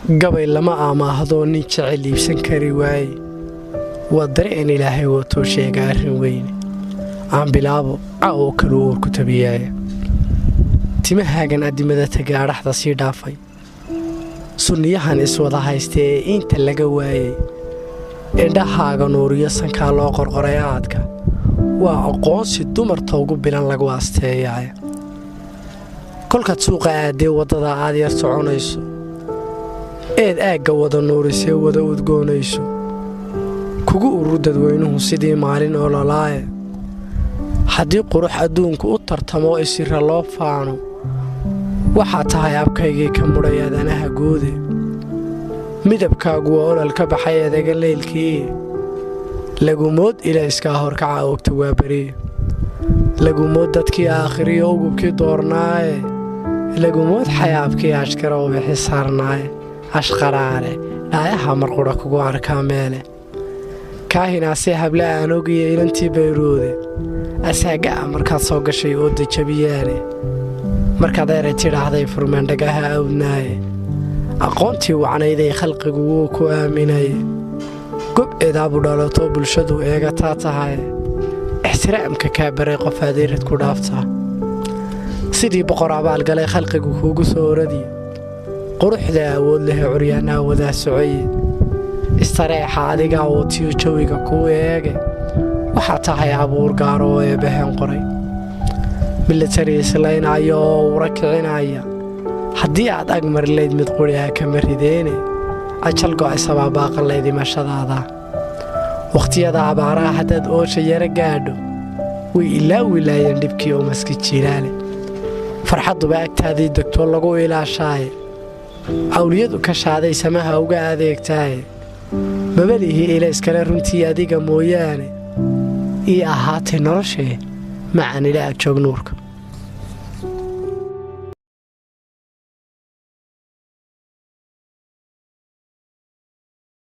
gabay lama amaahdo nin jecel iibsan kari waaye waa dareen ilaahay wato sheega arrin weyn aan bilaabo caawo kale oo ku tabiyaaya timahaagan adimada tagaaraxda si dhaafay sunniyahan iswada haystee inta laga waayay indhahaaga nuuriyo sanka loo qorqoray aadka waa aqoonsi dumarta ugu bilan lagu asteeyaay kolka suuqa aadee wadada aad yar soconayso eed aagga wada nuurisee wada udgoonayso kugu urur dadweynuhu sidii maalin oo lalaaye haddii qurux adduunku u tartamo isira loo faano waxaa tahay abkaygii ka mudhay aadanaha guude midabkaagu waa olol ka baxay edaga leylkii lagumood ilayskaa horkaca ogta waa beriye lagumood dadkii aakhiriyo ugubkii doornaaye lagumood xayaabkii ashkara u bixi saarnaaye ashqaraare dhaayaha marqudha kugu arkaa meele kaahinaasee hable aan ogiya ilantii bayroode asaagaa markaad soo gashay oo dajabiyaane markaad eray tidhaahday furmeendhagaha awdnaaye aqoontii wacnayday khalqigu wuu ku aaminaye gob eedaabu dhalato bulshadu eegataa tahay ixtiraamka kaa baray qof adeerad ku dhaaftaa sidii boqor abaalgalay khalqigu kuugu soo oradiye quruxda awood leh curyaanaa wadaa socoye istareexa adigaa oo tiyo jawiga kuu eege waxaa tahay abuur gaaro oo eebbaheen qoray milatari islaynaya oo ura kicinaya haddii aad ag marilayd mid quriha kama rideene ajal go'aysabaa baaqanlayd imashadaada wakhtiyada abaaraha haddaad oosha yara gaadho way ilaa wilaayeen dhibkii oo maski jilaale farxadduba agtaadii degtoo lagu ilaashaaye awliyadu ka shaaday samaha uga adeegtaaye mabalihii ilayskale runtii adiga mooyaane ii ahaatay noloshee macanila ag joog nuurka